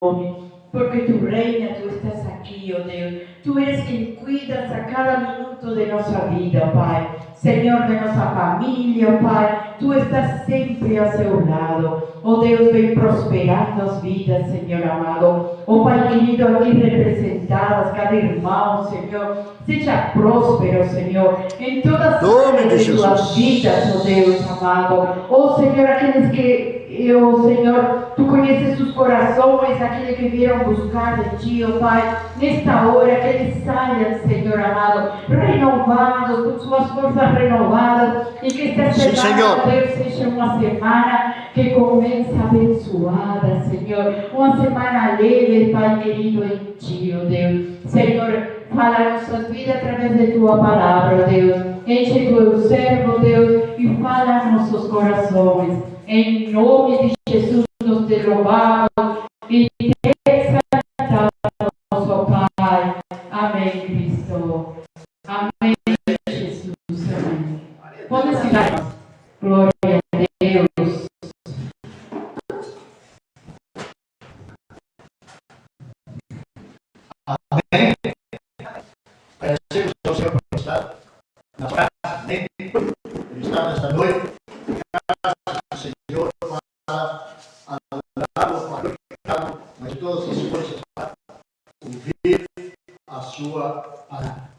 porque tu reina, tu estás aqui, ó Deus. Tu eres quem cuidas a cada minuto de nossa vida, Pai. Senhor, de nossa família, Pai. Tu estás sempre a seu lado. Ó Deus, vem prosperando as vidas, Senhor amado. Ó Pai querido, aqui representadas, cada irmão, Senhor. Seja próspero, Senhor, em todas as áreas de tuas vidas, ó Deus amado. Ó Senhor, aqueles que Senhor, Tu conheces os corações, aqueles que vieram buscar de Ti, ó Pai, nesta hora, que eles saiam, Senhor amado, renovados, com suas forças renovadas, e que esta semana, Deus, seja uma semana que começa abençoada, Senhor, uma semana leve, Pai querido, em Ti, ó Deus. Senhor, fala nossas vidas através de Tua palavra, Deus. Enche Teu servo, Deus, e fala nossos corações. Em nome de Jesus, nós te louvamos e te exaltamos, ó Pai. Amém, Cristo. Amém, Jesus. Amém. Pode se dar. Glória a Deus. Amém. Agradecemos ao Senhor por estar na casa dele, por estar nesta noite. Graças ao Senhor para adorá-lo, para glorificá-lo, mas todas as coisas para ouvir a sua palavra.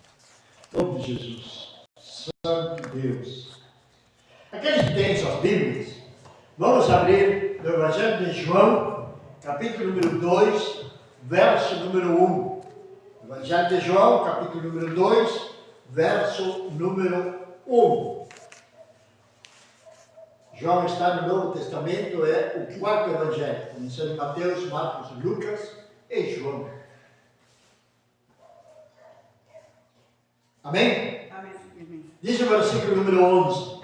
Em nome de Jesus, Santo Deus. Aqueles que têm suas Bíblias, vamos abrir no Evangelho de João, capítulo número 2, verso número 1. Evangelho de João, capítulo número 2, verso número 1. João está no Novo Testamento, é o quarto evangelho, começando em Mateus, Marcos, Lucas e João. Amém? Amém. Diz o versículo número 11.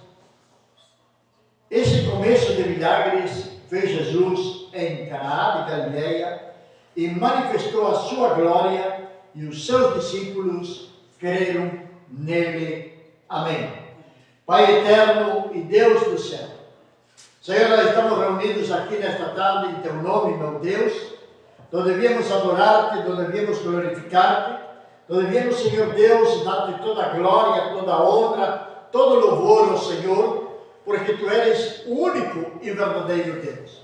Esse começo de milagres fez Jesus em Caná de Galileia e manifestou a sua glória, e os seus discípulos creram nele. Amém. Pai eterno e Deus do céu, Senhor, nós estamos reunidos aqui nesta tarde em Teu nome, meu Deus. Nós devíamos adorar-te, nós devíamos glorificar-te, nós devíamos, Senhor Deus, dar-te toda a glória, toda a honra, todo o louvor ao Senhor, porque Tu eres o único e verdadeiro Deus.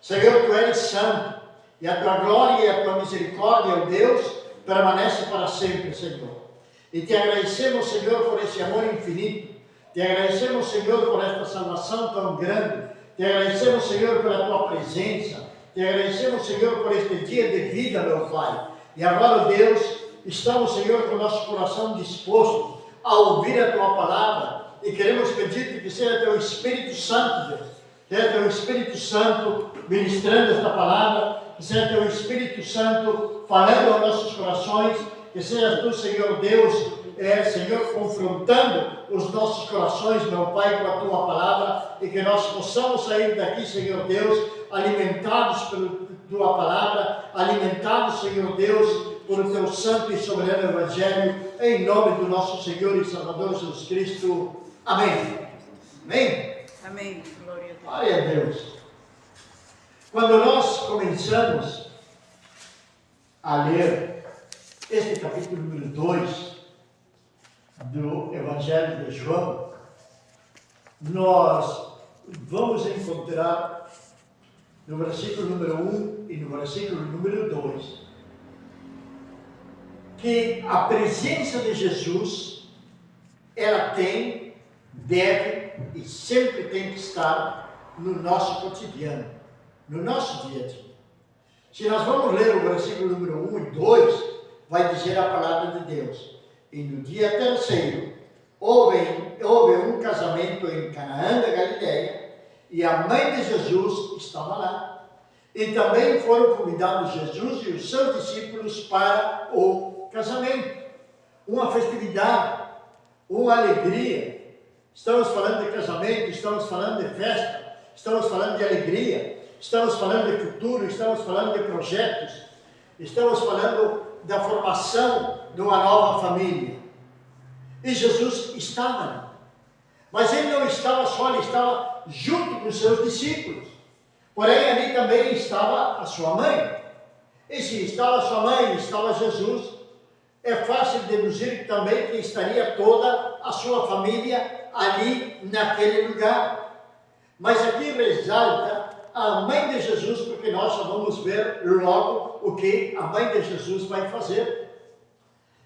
Senhor, Tu eres santo, e a Tua glória e a Tua misericórdia, ó Deus, permanece para sempre, Senhor. E Te agradecemos, Senhor, por esse amor infinito. Te agradecemos, Senhor, por esta salvação tão grande. Te agradecemos, Senhor, pela Tua presença. Te agradecemos, Senhor, por este dia de vida, meu Pai. E agora, Deus, estamos, Senhor, com o nosso coração disposto a ouvir a Tua palavra. E queremos pedir-te que seja Teu Espírito Santo, Deus. Seja Teu Espírito Santo ministrando esta palavra. Que seja Teu Espírito Santo falando aos nossos corações. Que seja Tu, Senhor Deus, Senhor, confrontando os nossos corações, meu Pai, com a Tua palavra, e que nós possamos sair daqui, Senhor Deus, alimentados pela Tua palavra, alimentados, Senhor Deus, por o Teu santo e soberano Evangelho, em nome do nosso Senhor e Salvador Jesus Cristo. Amém. Amém? Amém. Glória a Deus. Glória a Deus. Quando nós começamos a ler este capítulo número 2, do Evangelho de João, nós vamos encontrar no versículo número 1 e no versículo número 2 que a presença de Jesus, ela tem, deve e sempre tem que estar no nosso cotidiano, no nosso dia a dia. Se nós vamos ler o versículo número 1 e 2, vai dizer a palavra de Deus: e no dia terceiro, houve um casamento em Canaã da Galileia, e a mãe de Jesus estava lá. E também foram convidados Jesus e os seus discípulos para o casamento. Uma festividade, uma alegria. Estamos falando de casamento, estamos falando de festa, estamos falando de alegria, estamos falando de futuro, estamos falando de projetos, estamos falando da formação de uma nova família. E Jesus estava ali. Mas ele não estava só, ele estava junto com os seus discípulos. Porém, ali também estava a sua mãe. E se estava sua mãe, estava Jesus, é fácil deduzir também que estaria toda a sua família ali naquele lugar. Mas aqui ressalta a mãe de Jesus, porque nós já vamos ver logo o que a mãe de Jesus vai fazer.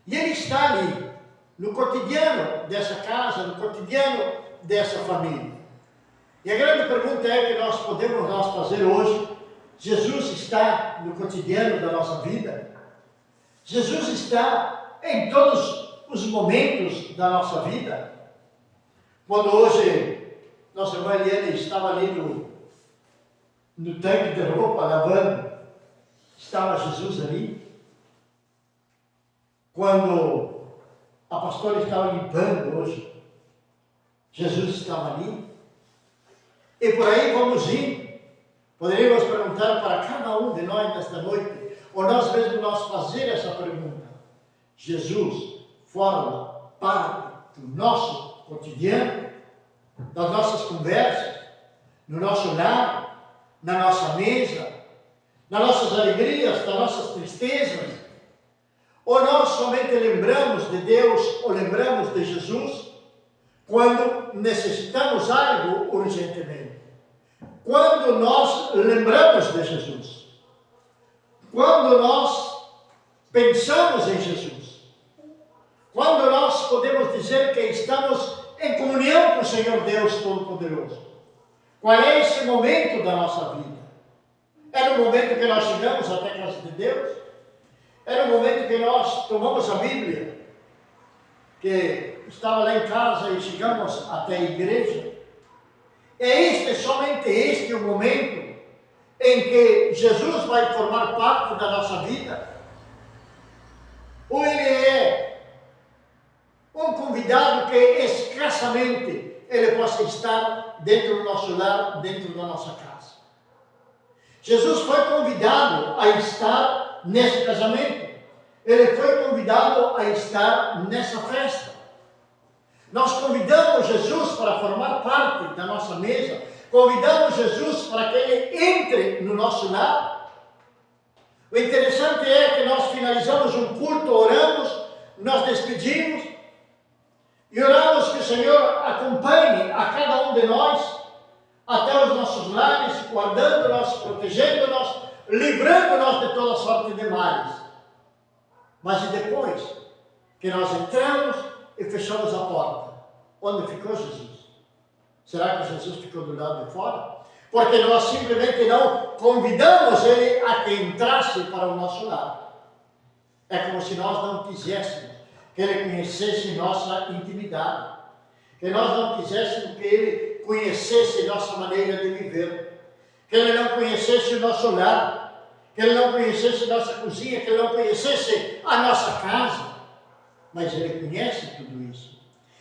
E ele está ali, no cotidiano dessa casa, no cotidiano dessa família. E a grande pergunta é que nós podemos fazer hoje: Jesus está no cotidiano da nossa vida? Jesus está em todos os momentos da nossa vida? Quando hoje nossa irmã Eliane estava ali no tanque de roupa lavando, estava Jesus ali? Quando a pastora estava limpando hoje, Jesus estava ali? E por aí vamos indo. Poderíamos perguntar para cada um de nós nesta noite, ou nós mesmos fazer essa pergunta: Jesus forma parte do nosso cotidiano, das nossas conversas, no nosso lar, na nossa mesa, nas nossas alegrias, nas nossas tristezas? Ou nós somente lembramos de Deus, ou lembramos de Jesus, quando necessitamos algo urgentemente? Quando nós lembramos de Jesus? Quando nós pensamos em Jesus? Quando nós podemos dizer que estamos em comunhão com o Senhor Deus Todo-Poderoso? Qual é esse momento da nossa vida? É no momento que nós chegamos até a casa de Deus? É no momento que nós tomamos a Bíblia, que estava lá em casa e chegamos até a igreja? É somente este o momento em que Jesus vai formar parte da nossa vida? Ou ele é um convidado que escassamente ele possa estar dentro do nosso lar, dentro da nossa casa? Jesus foi convidado a estar nesse casamento. Ele foi convidado a estar nessa festa. Nós convidamos Jesus para formar parte da nossa mesa. Convidamos Jesus para que Ele entre no nosso lar. O interessante é que nós finalizamos um culto, oramos, nós despedimos e oramos que o Senhor acompanhe a cada um de nós até os nossos lares, guardando-nos, protegendo-nos, livrando-nos de toda sorte de males. Mas e depois que nós entramos e fechamos a porta, onde ficou Jesus? Será que Jesus ficou do lado de fora? Porque nós simplesmente não convidamos Ele a que entrasse para o nosso lar. É como se nós não quiséssemos que Ele conhecesse nossa intimidade, que nós não quiséssemos que Ele conhecesse nossa maneira de viver, que Ele não conhecesse o nosso lar, que Ele não conhecesse nossa cozinha, que Ele não conhecesse a nossa casa. Mas Ele conhece tudo isso.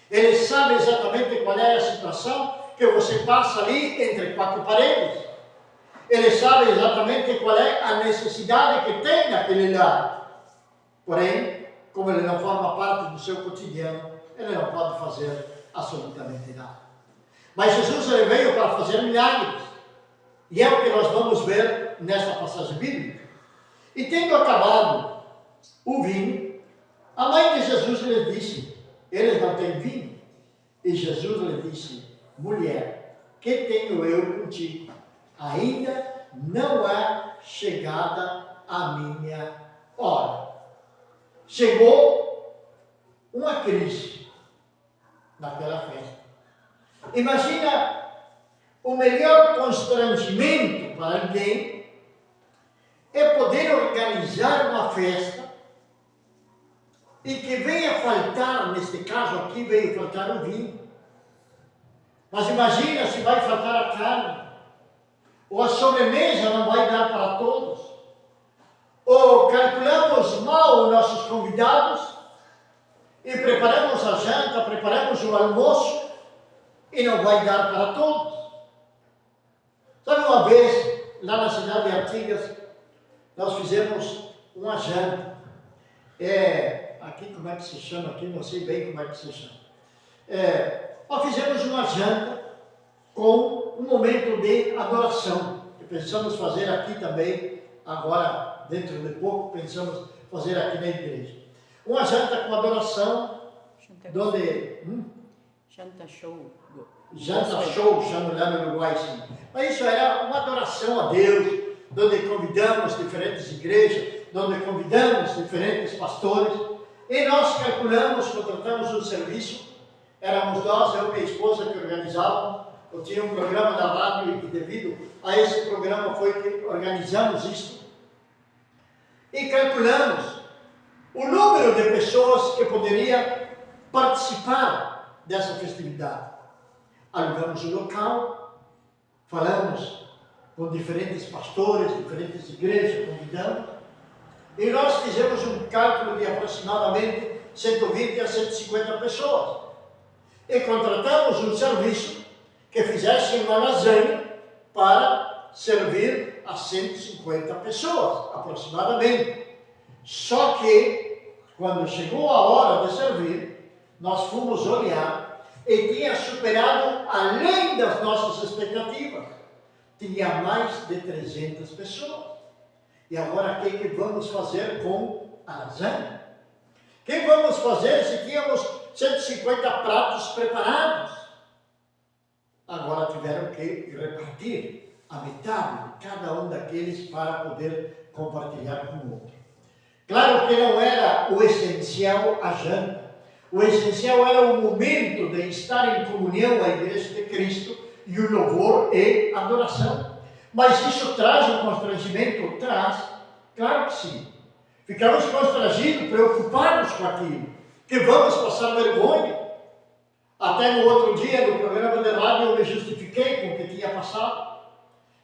Ele sabe exatamente qual é a situação que você passa ali entre quatro paredes. Ele sabe exatamente qual é a necessidade que tem naquele lar. Porém, como Ele não forma parte do seu cotidiano, Ele não pode fazer absolutamente nada. Mas Jesus ele veio para fazer milagres. E é o que nós vamos ver nesta passagem bíblica. E tendo acabado o vinho, a mãe de Jesus lhe disse: eles não têm vinho. E Jesus lhe disse: mulher, que tenho eu contigo? Ainda não é chegada a minha hora. Chegou uma crise naquela festa. Imagina o melhor constrangimento para alguém é poder organizar uma festa e que venha faltar, neste caso aqui veio faltar o vinho. Mas imagina se vai faltar a carne, ou a sobremesa não vai dar para todos, ou calculamos mal os nossos convidados e preparamos a janta, preparamos o almoço e não vai dar para todos. Sabe, uma vez, lá na cidade de Artigas, nós fizemos uma janta. Aqui como é que se chama? Aqui não sei bem como é que se chama. Nós fizemos uma janta com um momento de adoração, que pensamos fazer aqui também, agora, dentro de pouco pensamos fazer aqui na igreja. Uma janta com adoração, onde... Janta show. Janta show, chamam lá no Uruguai, sim. Mas isso era uma adoração a Deus, onde convidamos diferentes igrejas, onde convidamos diferentes pastores, e nós calculamos, contratamos um serviço, éramos nós, eu e minha esposa que organizávamos, eu tinha um programa da rádio e devido a esse programa foi que organizamos isso, e calculamos o número de pessoas que poderiam participar dessa festividade. Alugamos o local, falamos com diferentes pastores, diferentes igrejas, convidamos, e nós fizemos um cálculo de aproximadamente 120 a 150 pessoas. E contratamos um serviço que fizesse uma lasanha para servir a 150 pessoas, aproximadamente. Só que, quando chegou a hora de servir, nós fomos olhar e tinha superado além das nossas expectativas. Tinha mais de 300 pessoas. E agora, o que vamos fazer com a lasanha? O que vamos fazer se tínhamos 150 pratos preparados? Agora tiveram que repartir a metade de cada um daqueles para poder compartilhar com o outro. Claro que não era o essencial a janta. O essencial era o momento de estar em comunhão à Igreja de Cristo e o louvor e adoração. Mas isso traz um constrangimento? Traz. Claro que sim. Ficamos constrangidos, preocupados com aquilo. Que vamos passar vergonha. Até no outro dia, no programa de rádio, eu me justifiquei com o que tinha passado.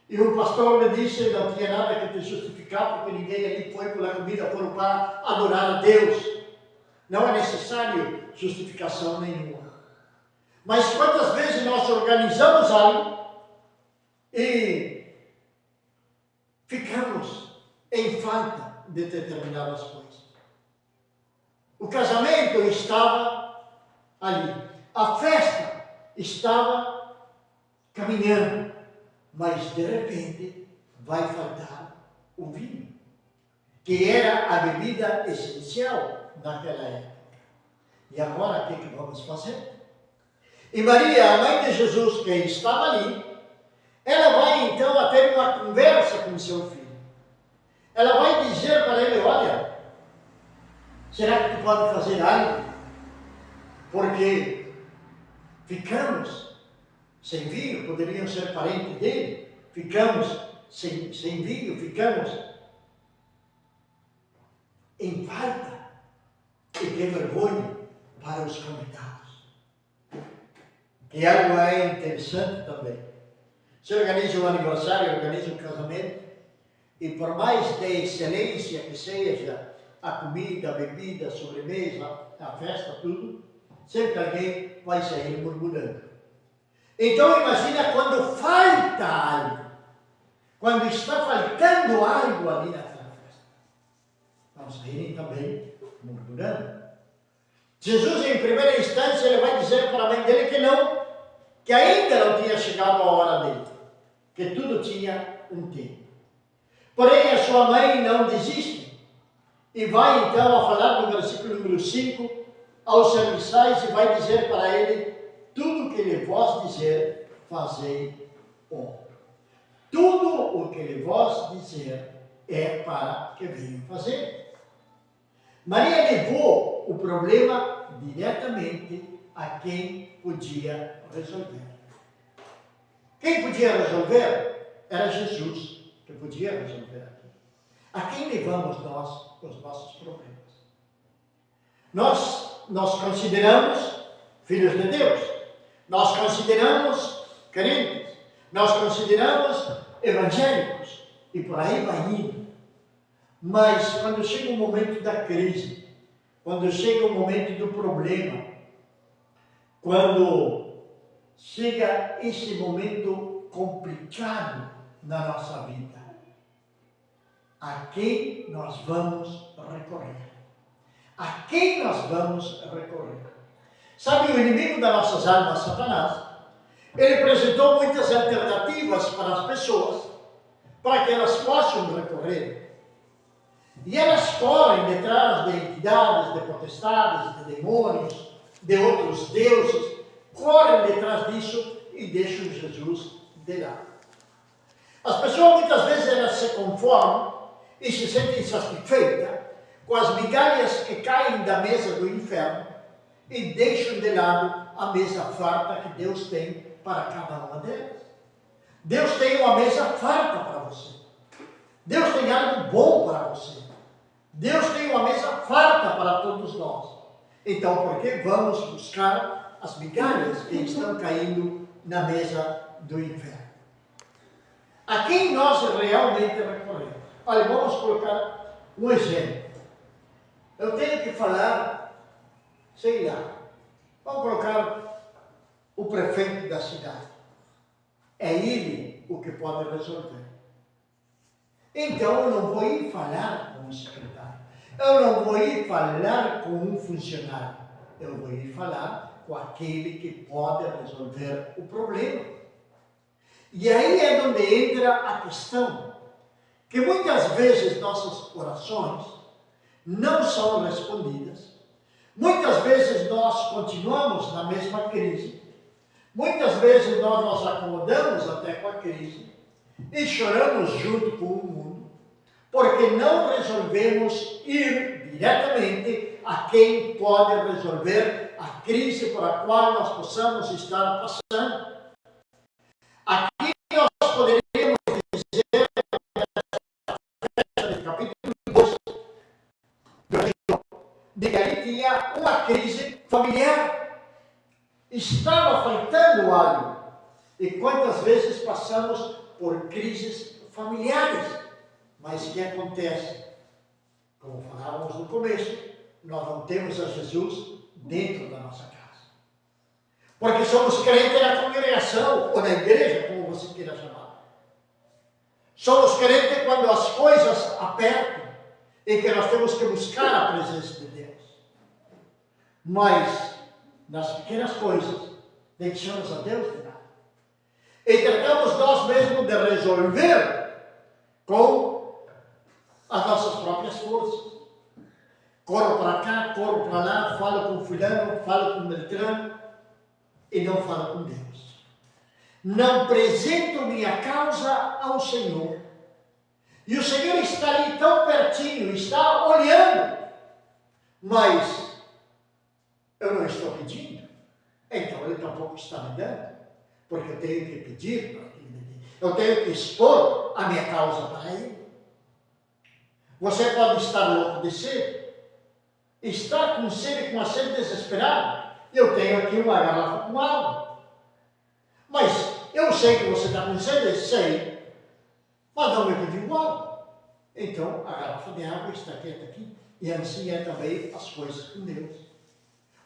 E o pastor me disse que não tinha nada que te justificar, porque ninguém ali foi pela comida, foram para adorar a Deus. Não é necessário justificação nenhuma. Mas quantas vezes nós organizamos algo e ficamos em falta de determinadas coisas. O casamento estava ali. A festa estava caminhando. Mas de repente vai faltar o vinho, que era a bebida essencial naquela época. E agora o que vamos fazer? E Maria, a mãe de Jesus, que estava ali, ela vai então a ter uma conversa com seu filho. Ela vai dizer para ele: olha, será que tu pode fazer algo? Porque ficamos sem vinho, poderiam ser parentes dele, ficamos sem vinho, ficamos em falta. E que vergonha para os convidados. E algo é interessante também. Se organiza um aniversário, organiza um casamento, e por mais de excelência que seja a comida, a bebida, a sobremesa, a festa, tudo, sempre alguém vai sair murmurando. Então imagina quando falta algo, quando está faltando algo ali naquela festa. Vão saírem também murmurando. Jesus, em primeira instância, ele vai dizer para a mãe dele que não, que ainda não tinha chegado a hora dele, que tudo tinha um tempo. Porém, a sua mãe não desiste e vai então a falar no versículo número 5 aos serviçais e vai dizer para ele: tudo o que lhe vós dizer, fazei-o. Tudo o que lhe vós dizer é para que venham fazer. Maria levou o problema diretamente a quem podia resolver. Quem podia resolver era Jesus, que podia resolver aqui. A quem levamos nós os nossos problemas? Nós consideramos filhos de Deus. Nós consideramos crentes, nós consideramos evangélicos, e por aí vai indo. Mas quando chega o momento da crise, quando chega o momento do problema, quando chega esse momento complicado na nossa vida, a quem nós vamos recorrer? A quem nós vamos recorrer? Sabe, o inimigo das nossas almas, Satanás, ele apresentou muitas alternativas para as pessoas, para que elas possam recorrer. E elas correm detrás de entidades, de potestades, de demônios, de outros deuses, correm detrás disso e deixam Jesus de lado. As pessoas muitas vezes elas se conformam e se sentem satisfeitas com as migalhas que caem da mesa do inferno e deixam de lado a mesa farta que Deus tem para cada uma delas. Deus tem uma mesa farta para você. Deus tem algo bom para você. Deus tem uma mesa farta para todos nós. Então, por que vamos buscar as migalhas que estão caindo na mesa do inferno? A quem nós realmente recorremos? Olha, vamos colocar um exemplo. Eu tenho que falar, sei lá, vamos colocar o prefeito da cidade. É ele o que pode resolver. Então eu não vou ir falar com o secretário. Eu não vou ir falar com um funcionário. Eu vou ir falar com aquele que pode resolver o problema. E aí é onde entra a questão, que muitas vezes nossas orações não são respondidas. Muitas vezes nós continuamos na mesma crise. Muitas vezes nós nos acomodamos até com a crise e choramos junto com o mundo, porque não resolvemos ir diretamente a quem pode resolver a crise por a qual nós possamos estar passando. Aqui nós poderíamos dizer, no capítulo 2, de que ali tinha uma crise familiar. Estava faltando algo. E quantas vezes passamos por crises familiares? Mas o que acontece? Como falávamos no começo, nós não temos a Jesus dentro da nossa casa. Porque somos crentes na congregação, ou na igreja, como você queira chamar. Somos crentes quando as coisas apertam e que nós temos que buscar a presença de Deus. Mas, nas pequenas coisas, deixamos a Deus de lado. E tentamos nós mesmos de resolver com as nossas próprias forças. Corro para cá, corro para lá, falo com fulano, falo com Beltrano e não falo com Deus. Não apresento minha causa ao Senhor. E o Senhor está ali tão pertinho, está olhando, mas eu não estou pedindo. Então Ele tampouco está me dando, porque eu tenho que pedir para que Ele me dê. Eu tenho que expor a minha causa para Ele. Você pode estar louco de sede, estar com sede, com uma sede desesperada. Eu tenho aqui uma garrafa com água. Mas eu sei que você está com sede, sei, mas não me pediu água. Então a garrafa de água está quieta aqui. E assim é também as coisas com Deus.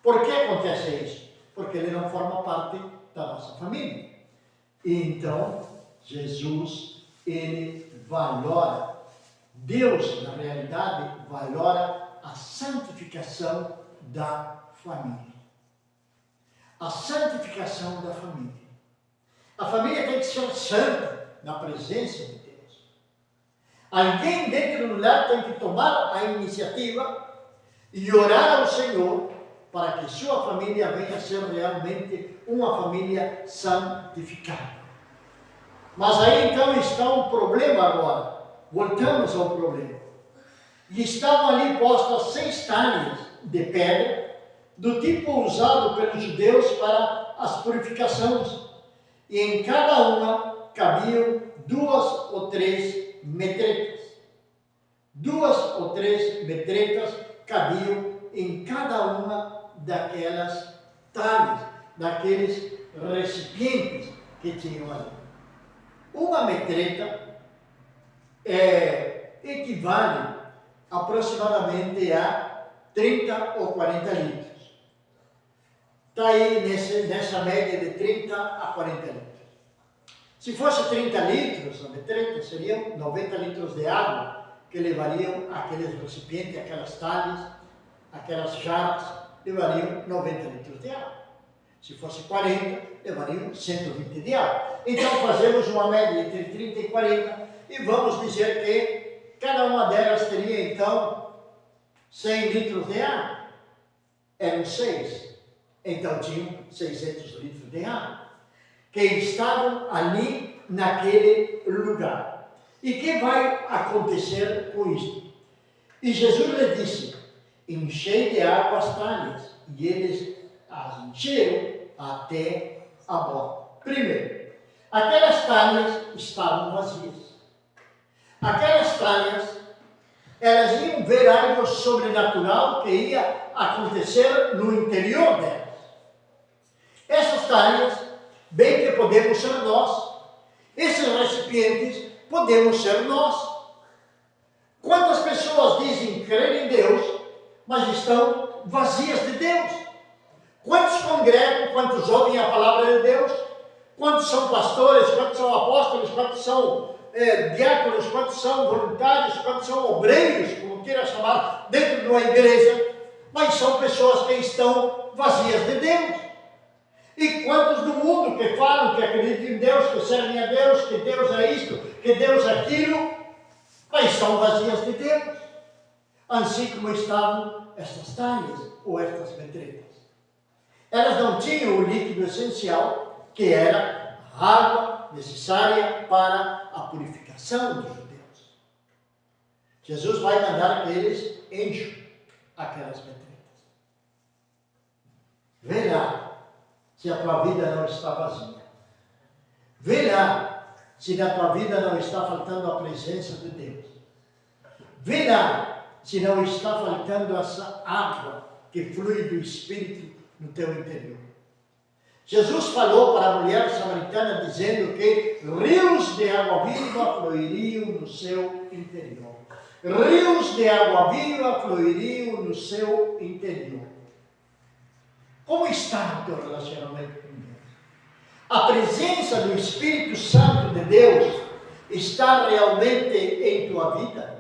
Por que acontece isso? Porque Ele não forma parte da nossa família. E então, Jesus, Ele valora, Deus, na realidade, valora a santificação da família. A santificação da família. A família tem que ser santa na presença de Deus. Alguém dentro do lar tem que tomar a iniciativa e orar ao Senhor para que sua família venha a ser realmente uma família santificada. Mas aí então está um problema agora. Voltamos ao problema. E estavam ali postas 6 talhas de pedra, do tipo usado pelos judeus para as purificações. E em cada uma cabiam 2 ou 3 metretas. 2 ou 3 metretas cabiam em cada uma daquelas talhas, daqueles recipientes que tinham ali. Uma metreta equivale aproximadamente a 30 ou 40 litros. Está aí nessa média de 30 a 40 litros. Se fosse 30 litros, a metreta, seriam 90 litros de água que levariam aqueles recipientes, aquelas talhas, aquelas jarras, levariam 90 litros de água. Se fosse 40, levariam 120 de água. Então fazemos uma média entre 30 e 40 e vamos dizer que Cada uma delas teria então 100 litros de água. Eram 6. Então tinham 600 litros de água que estavam ali naquele lugar. E que vai acontecer com isto? E Jesus lhe disse: enchei de água as talhas. E eles as encheram até a borda. Primeiro, aquelas talhas estavam vazias. Aquelas talhas, elas iam ver algo sobrenatural que ia acontecer no interior delas. Essas talhas, bem que podemos ser nós. Esses recipientes podemos ser nós. Quantas pessoas dizem crer em Deus, mas estão vazias de Deus? Quantos congregam, quantos ouvem a palavra de Deus? Quantos são pastores, quantos são apóstolos, quantos são diáconos, quantos são voluntários, quantos são obreiros, como queira chamar, dentro de uma igreja, mas são pessoas que estão vazias de Deus. E quantos no mundo que falam que acreditam em Deus, que servem a Deus, que Deus é isto, que Deus é aquilo, mas são vazias de Deus, assim como estavam estas talhas ou estas metretas. Elas não tinham o líquido essencial, que era a água necessária para a purificação dos judeus. Jesus vai mandar que eles encham aquelas metretas. Vê lá se a tua vida não está vazia. Vê lá se na tua vida não está faltando a presença de Deus. Vê lá se não está faltando essa água que flui do Espírito no teu interior. Jesus falou para a mulher samaritana dizendo que rios de água viva fluiriam no seu interior. Rios de água viva fluiriam no seu interior. Como está o teu relacionamento com Deus? A presença do Espírito Santo de Deus está realmente em tua vida?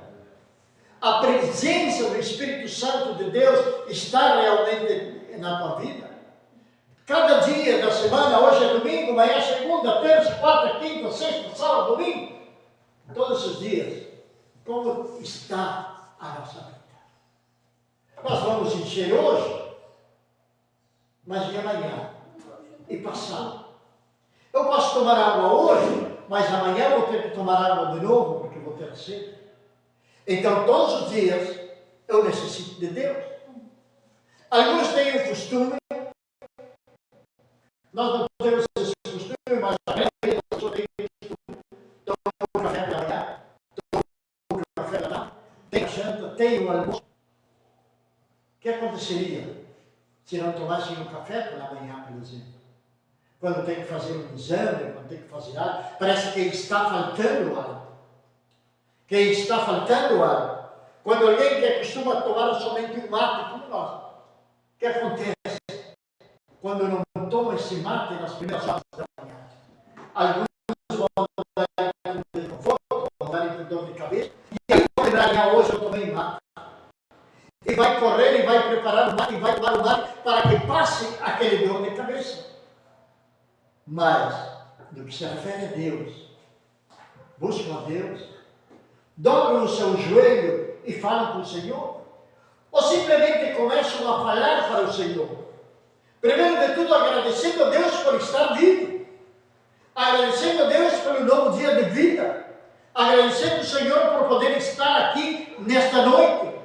A presença do Espírito Santo de Deus está realmente na tua vida? Cada dia da semana, hoje é domingo, amanhã é segunda, terça, quarta, quinta, sexta, sábado, domingo. Todos os dias. Como está a nossa vida? Nós vamos encher hoje, mas e amanhã? E passado? Eu posso tomar água hoje, mas amanhã eu vou ter que tomar água de novo, porque eu vou ter sede. Então, todos os dias, eu necessito de Deus. Alguns têm o costume, nós não temos esse costume, mas a pessoa tem o costume. Toma um café da manhã, toma um café da tarde, tem a janta, tem o almoço. O que aconteceria se não tomassem um café pela manhã, por exemplo? Quando tem que fazer um exame, quando tem que fazer algo, parece que está faltando algo. Que está faltando algo. Quando alguém que costuma tomar somente um mate, como nós, o que acontece quando não toma esse mate nas primeiras horas da manhã? Alguns vão dar em conforto, vão dar em dor de cabeça, e aí vão lembrar, hoje eu tomei mate. E vai correr, e vai preparar o mate, e vai tomar o mate, para que passe aquele dor de cabeça. Mas, do que se refere a Deus, buscam a Deus, dobram o seu joelho e falam com o Senhor, ou simplesmente começam a falar para o Senhor. Primeiro de tudo, agradecendo a Deus por estar vivo, agradecendo a Deus pelo novo dia de vida, agradecendo ao Senhor por poder estar aqui nesta noite,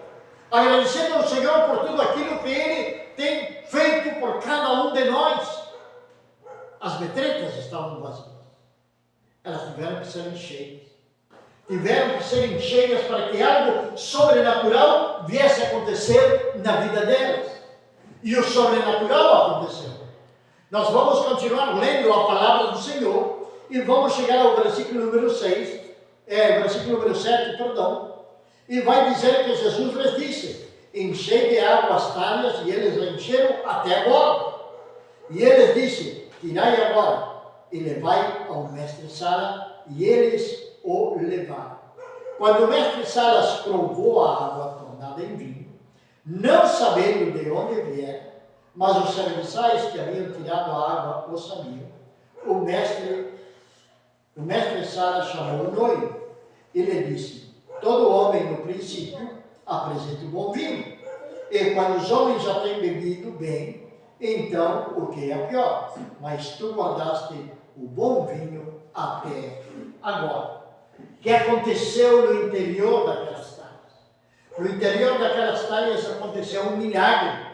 agradecendo ao Senhor por tudo aquilo que Ele tem feito por cada um de nós. As metretas estavam vazias, elas tiveram que ser cheias. Tiveram que serem cheias para que algo sobrenatural viesse a acontecer na vida delas. E o sobrenatural aconteceu. Nós vamos continuar lendo a palavra do Senhor e vamos chegar ao versículo número 7, e vai dizer que Jesus lhes disse: enchei de água as talhas, e eles a encheram até agora. E eles disse: tirai agora e levai ao mestre Sala, e eles o levaram. Quando o mestre Salas provou a água tornada em vinho, não sabendo de onde viera, mas os serviçais que haviam tirado a água o sabiam, o mestre Salas chamou o noivo e lhe disse: Todo homem, no princípio, apresenta o bom vinho. E quando os homens já têm bebido bem, então o que é pior? Mas tu guardaste o bom vinho até agora. O que aconteceu no interior daquelas talhas? No interior daquelas talhas aconteceu um milagre.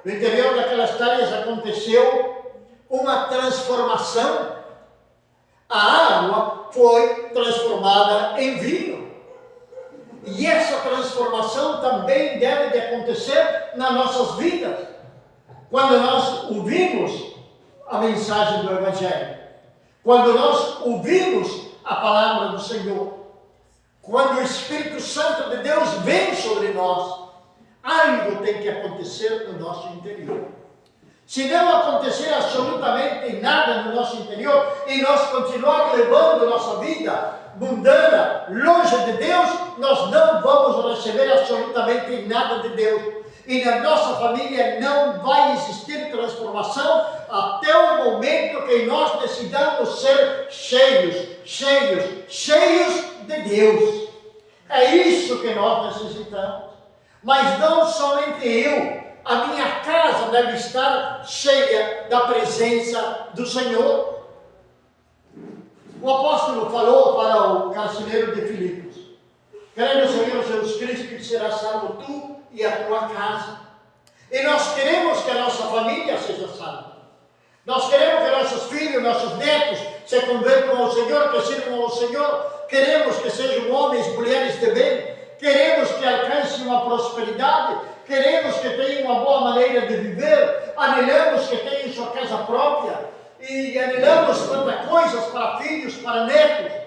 No interior daquelas talhas aconteceu uma transformação. A água foi transformada em vinho. E essa transformação também deve de acontecer nas nossas vidas. Quando nós ouvimos a mensagem do Evangelho, quando nós ouvimos a palavra do Senhor, quando o Espírito Santo de Deus vem sobre nós, algo tem que acontecer no nosso interior. Se não acontecer absolutamente nada no nosso interior e nós continuarmos levando nossa vida mundana longe de Deus, nós não vamos receber absolutamente nada de Deus. E na nossa família não vai existir transformação até o momento que nós decidamos ser cheios de Deus. É isso que nós necessitamos. Mas não somente eu. A minha casa deve estar cheia da presença do Senhor. O apóstolo falou para o carcereiro de Filipos: crê no Senhor Jesus Cristo que será salvo tu e a tua casa. E nós queremos que a nossa família seja salva. Nós queremos que nossos filhos, nossos netos se convertam ao Senhor, que sirvam ao Senhor. Queremos que sejam homens, mulheres de bem. Queremos que alcancem uma prosperidade. Queremos que tenham uma boa maneira de viver. Anelamos que tenham sua casa própria. E anelamos tantas coisas para filhos, para netos.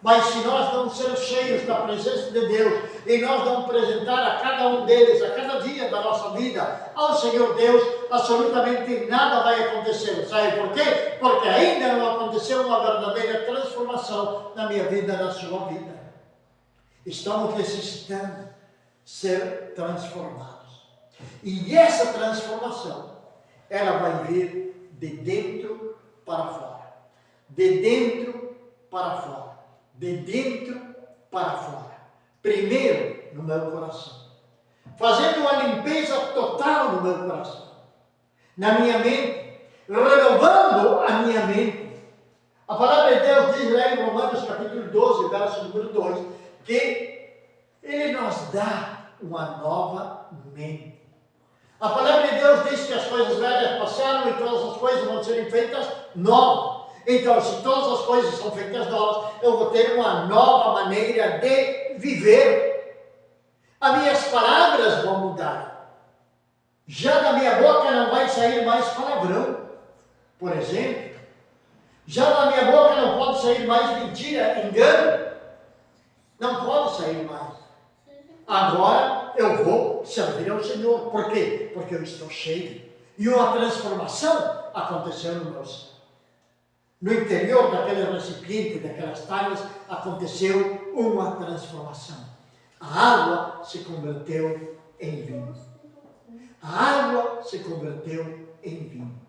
Mas se nós não sermos cheios da presença de Deus e nós não apresentar a cada um deles, a cada dia da nossa vida, ao Senhor Deus, absolutamente nada vai acontecer. Sabe por quê? Porque ainda não aconteceu uma verdadeira transformação na minha vida, na sua vida. Estamos necessitando ser transformados. E essa transformação, ela vai vir de dentro para fora. De dentro para fora. De dentro para fora. Primeiro, no meu coração. Fazendo uma limpeza total no meu coração. Na minha mente. Renovando a minha mente. A palavra de Deus diz lá em Romanos capítulo 12, verso número 2, que Ele nos dá uma nova mente. A palavra de Deus diz que as coisas velhas passaram e todas as coisas vão serem feitas novas. Então, se todas as coisas são feitas novas, eu vou ter uma nova maneira de viver. As minhas palavras vão mudar. Já da minha boca não vai sair mais palavrão, por exemplo. Já da minha boca não pode sair mais mentira, engano. Não pode sair mais. Agora eu vou servir ao Senhor. Por quê? Porque eu estou cheio. E uma transformação aconteceu no meu ser. No interior daquele recipiente, daquelas talhas, aconteceu uma transformação. A água se converteu em vinho. A água se converteu em vinho.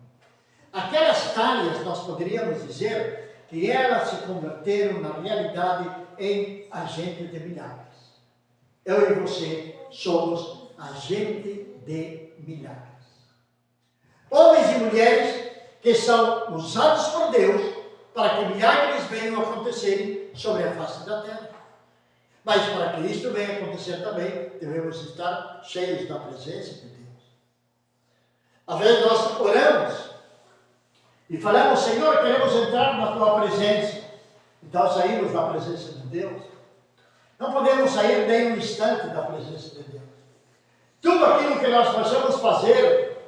Aquelas talhas, nós poderíamos dizer que elas se converteram, na realidade, em agente de milagres. Eu e você somos agente de milagres. Homens e mulheres que são usados por Deus para que milagres venham a acontecerem sobre a face da terra. Mas para que isto venha a acontecer também, devemos estar cheios da presença de Deus. Às vezes nós oramos e falamos: Senhor, queremos entrar na Tua presença. Então saímos da presença de Deus. Não podemos sair nem um instante da presença de Deus. Tudo aquilo que nós possamos fazer,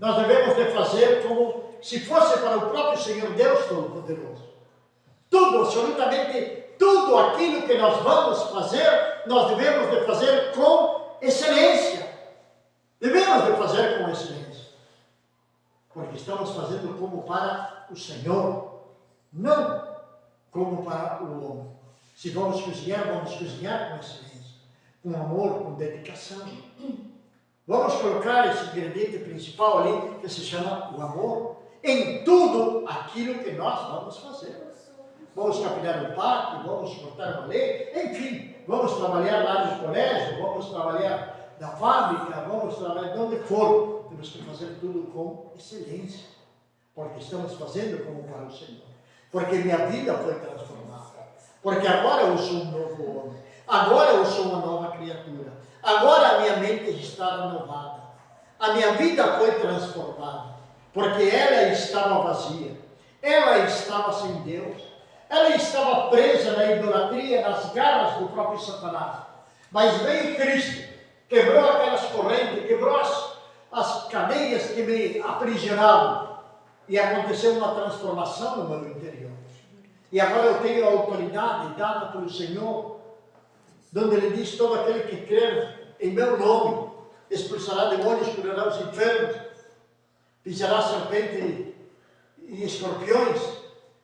nós devemos de fazer como se fosse para o próprio Senhor Deus Todo-Poderoso. Tudo, absolutamente tudo aquilo que nós vamos fazer, nós devemos de fazer com excelência. Devemos de fazer com excelência. Porque estamos fazendo como para o Senhor, não como para o homem. Se vamos cozinhar com excelência, com amor, com dedicação. Vamos colocar esse ingrediente principal ali, que se chama o amor, em tudo aquilo que nós vamos fazer. Vamos capinar um pato, vamos cortar uma lenha, enfim, vamos trabalhar lá no colégio, vamos trabalhar na fábrica, vamos trabalhar de onde for. Temos que fazer tudo com excelência, porque estamos fazendo como para o Senhor. Porque minha vida foi transformada. Porque agora eu sou um novo homem. Agora eu sou uma nova criatura. Agora a minha mente está renovada. A minha vida foi transformada. Porque ela estava vazia. Ela estava sem Deus. Ela estava presa na idolatria, nas garras do próprio Satanás. Mas veio Cristo, quebrou aquelas correntes, quebrou as cadeias que me aprisionavam. E aconteceu uma transformação no meu interior. E agora eu tenho a autoridade dada pelo Senhor, onde Ele diz: todo aquele que crer em meu nome expulsará demônios, curará os enfermos, pisará serpente e escorpiões.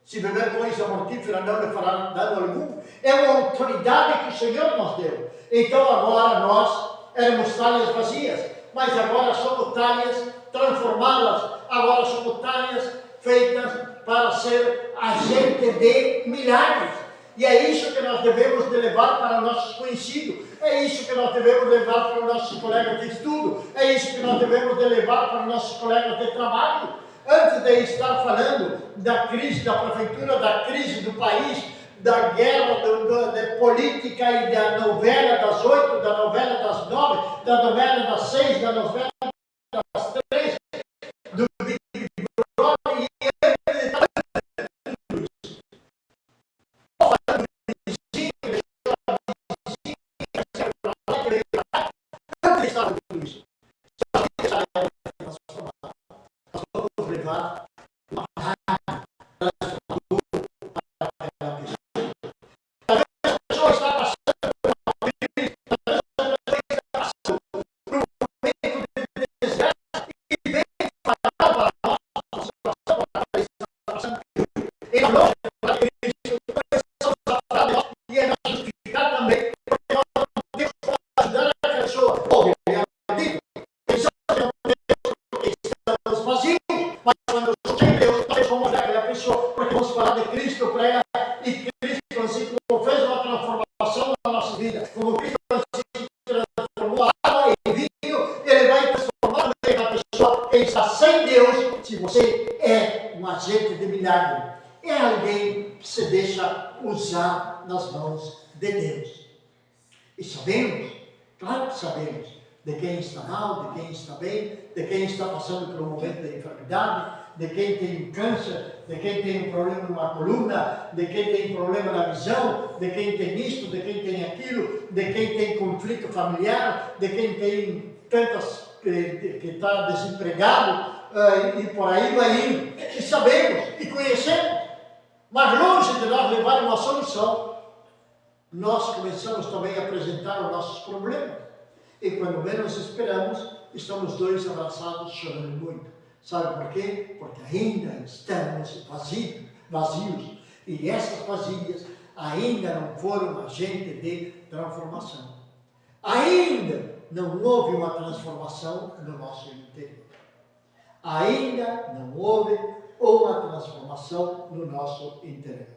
Se beber coisa mortífera não lhe fará dano algum. É uma autoridade que o Senhor nos deu. Então agora nós éramos talhas vazias, mas agora somos talhas transformadas. Agora somos talhas feitas para ser agente de milagres. E é isso que nós devemos de levar para nossos conhecidos. É isso que nós devemos levar para os nossos colegas de estudo. É isso que nós devemos de levar para os nossos colegas de trabalho. Antes de estar falando da crise da prefeitura, da crise do país, da guerra da política e da novela das 8, da novela das 9, da novela das 6, da novela das 3, do Big Brother e levar uma raiva para aquela pessoa. Talvez a pessoa está passando por uma crise, talvez a pessoa está passando por um momento de desgraça e vem falar para nós a situação para que está passando. E nós, para Cristo, precisamos falar de nós e é nos justificar também, porque nós não temos como ajudar a pessoa. Ouve, estamos vazios. Mas quando eu sei Deus, nós vamos olhar aquela pessoa, porque vamos falar de Cristo para ela, e Cristo, assim como fez uma transformação na nossa vida, como Cristo assim transformou a água em vinho, Ele vai transformar também na pessoa que está sem Deus, se você é um agente de milagre. É alguém que se deixa usar nas mãos de Deus. E sabemos, claro que sabemos, de quem está mal, de quem está bem, de quem está passando por um momento de enfermidade, de quem tem câncer, de quem tem um problema numa coluna, de quem tem problema na visão, de quem tem isto, de quem tem aquilo, de quem tem conflito familiar, de quem tem tantas que está desempregado, e por aí vai indo. E sabemos, e conhecemos, mas longe de nós levar uma solução, nós começamos também a apresentar os nossos problemas. E quando menos esperamos, estamos dois abraçados chorando muito. Sabe por quê? Porque ainda estamos vazios. E essas vazias ainda não foram agente de transformação. Ainda não houve uma transformação no nosso interior. Ainda não houve uma transformação no nosso interior.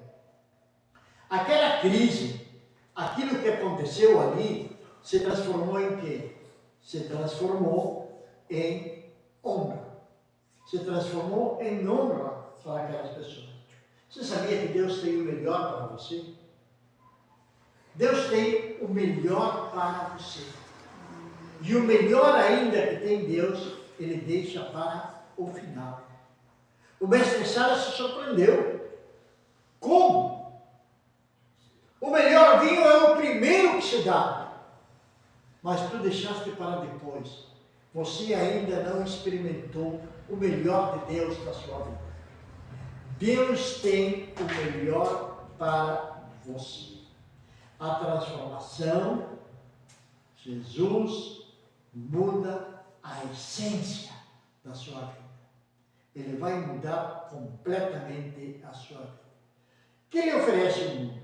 Aquela crise, aquilo que aconteceu ali, se transformou em quê? Se transformou em honra. Se transformou em honra para aquelas pessoas. Você sabia que Deus tem o melhor para você? Deus tem o melhor para você. E o melhor ainda que tem Deus, Ele deixa para o final. O mestre Sara se surpreendeu. Como? O melhor vinho é o primeiro que se dá. Mas tu deixaste para depois. Você ainda não experimentou o melhor de Deus na sua vida. Deus tem o melhor para você. A transformação, Jesus muda a essência da sua vida. Ele vai mudar completamente a sua vida. O que lhe oferece o mundo?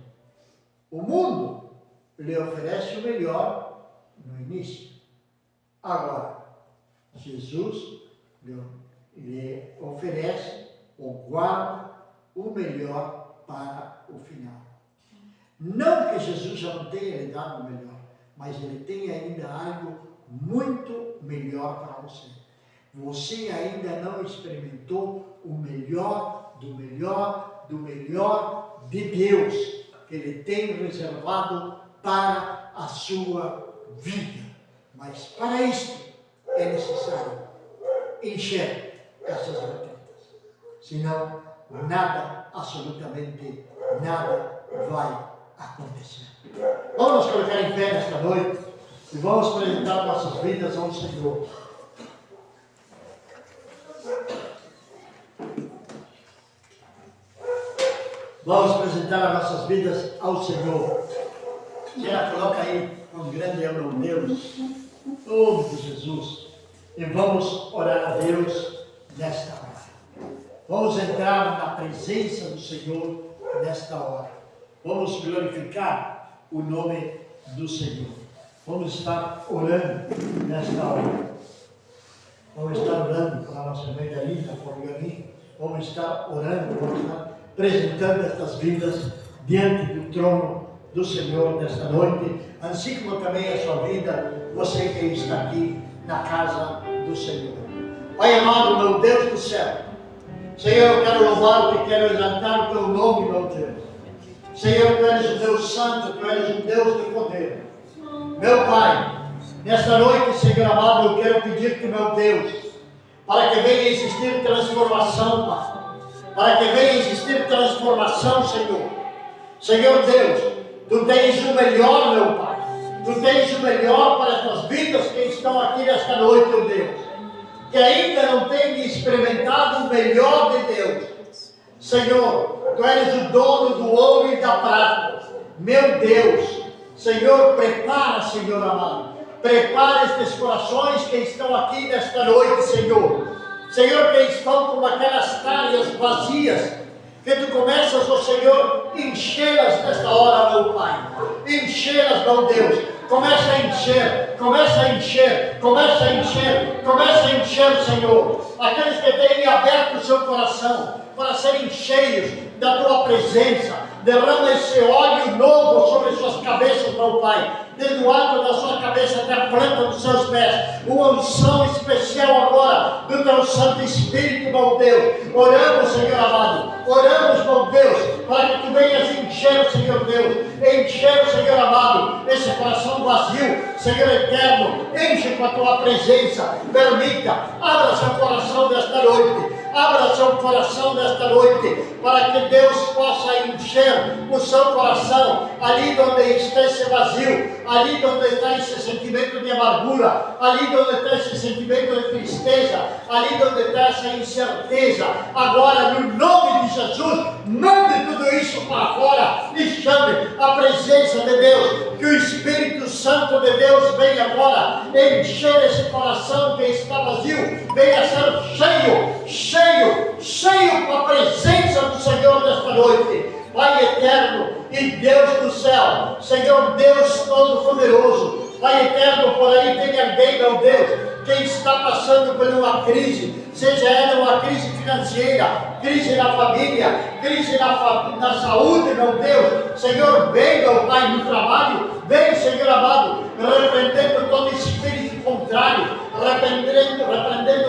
O mundo lhe oferece o melhor no início. Agora, Jesus lhe oferece ou guarda o melhor para o final. Não que Jesus já não tenha lhe dado o melhor, mas Ele tem ainda algo muito melhor para você. Você ainda não experimentou o melhor do melhor do melhor de Deus que Ele tem reservado para a sua vida. Mas para isso é necessário encher essas gotetas. Senão, nada, absolutamente nada vai acontecer. Vamos nos colocar em pé nesta noite e vamos apresentar nossas vidas ao Senhor. Vamos apresentar as nossas vidas ao Senhor. Já coloca aí um grande amor de Deus, em nome de Jesus. E vamos orar a Deus nesta hora. Vamos entrar na presença do Senhor nesta hora. Vamos glorificar o nome do Senhor. Vamos estar orando nesta hora. Vamos estar orando para a nossa irmã Dalila, por mim. Vamos estar orando, vamos estar apresentando estas vidas diante do trono do Senhor nesta noite, assim como também a sua vida, você que está aqui na casa do Senhor. Pai amado, meu Deus do céu, Senhor, eu quero louvar-te, quero exaltar o teu nome, meu Deus. Senhor, tu eres o Deus Santo, tu eres um Deus de poder. Meu Pai, nesta noite, Senhor amado, eu quero pedir-te, meu Deus, para que venha existir transformação, Pai. Para que venha existir transformação, Senhor. Senhor Deus, tu tens o melhor, meu Pai. Tu tens o melhor para estas vidas que estão aqui nesta noite, meu Deus. Que ainda não têm experimentado o melhor de Deus. Senhor, tu eres o dono do ouro e da prata. Meu Deus, Senhor, prepara, Senhor amado. Prepara estes corações que estão aqui nesta noite, Senhor. Senhor, que estão com aquelas talhas vazias, que tu começas, ó Senhor, enchê-las nesta hora, meu Pai. Enchê-las, meu Deus. Começa a encher, começa a encher, começa a encher, começa a encher, Senhor. Aqueles que têm aberto o seu coração para serem cheios da tua presença. Derrama esse óleo novo sobre suas cabeças, meu Pai. Desde o alto da sua cabeça até a planta dos seus pés. Uma unção especial agora do teu Santo Espírito, meu Deus. Oramos, Senhor amado. Oramos, meu Deus, para que tu venhas encher, Senhor Deus. Encher, Senhor amado, esse coração vazio, Senhor eterno. Enche com a tua presença. Permita, abra seu coração nesta noite. Abra seu coração nesta noite, para que Deus possa encher o seu coração, ali onde está esse vazio, ali onde está esse sentimento de amargura, ali onde está esse sentimento de tristeza, ali onde está essa incerteza. Agora, no nome de Jesus, mande tudo isso para fora e chame a presença de Deus. Que o Espírito Santo de Deus venha agora encher esse coração que está vazio, venha ser cheio, cheio, cheio com a presença do Senhor nesta noite. Pai eterno e Deus do céu, Senhor Deus Todo-Poderoso, Pai eterno, por aí tem alguém, meu Deus, que está passando por uma crise, seja ela uma crise financeira, crise na família, crise na saúde, meu Deus. Senhor, vem, meu Pai, no trabalho, vem, Senhor amado, repreendendo todo espírito contrário, repreendendo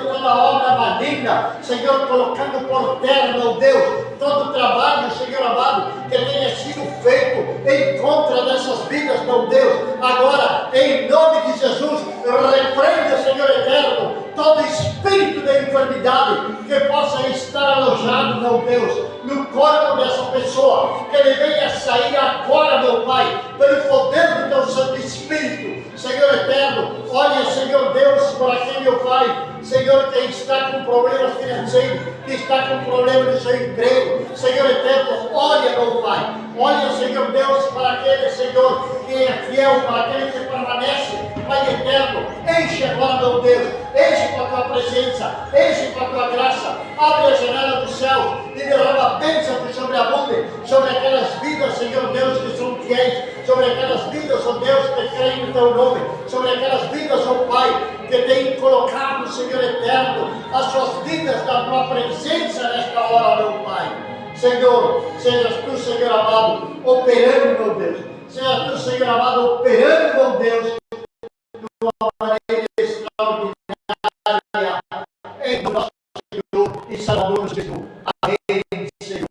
toda obra maligna, Senhor, colocando por terra, meu Deus, todo o trabalho, Senhor amado, que tenha sido feito em contra dessas vidas, meu Deus. Agora, em nome de Jesus, repreenda, Senhor eterno, todo espírito de enfermidade que possa estar alojado, meu Deus, no corpo dessa pessoa, que ele venha sair agora, meu Pai, pelo poder do teu Santo Espírito. Senhor eterno, olha, Senhor Deus, por aquele meu Pai, Senhor, que está com problemas financeiros, que está com problema no seu emprego, Senhor eterno, olha, meu Pai, olha, Senhor Deus, para aquele, Senhor, que é fiel, para aquele que permanece, Pai eterno, enche agora, meu Deus, enche com a tua presença, enche com a tua graça, abre a janela do céu e derrama a bênção que sobreabunde sobre aquelas vidas, Senhor Deus, que são fiéis, sobre aquelas vidas, ó Deus, que creem no teu nome, sobre aquelas vidas, ó Pai, que têm colocado, Senhor eterno, as suas vidas na tua presença nesta hora, meu Pai. Senhor, sejas tu, Senhor amado, operando, meu Deus. Seja tu, Senhor amado, operando, meu Deus, de uma maneira extraordinária em nosso Senhor e Salvador Jesus. Amém, Senhor.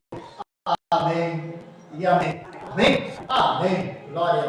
Amém e amém. Amém. Amém. Glória a Deus.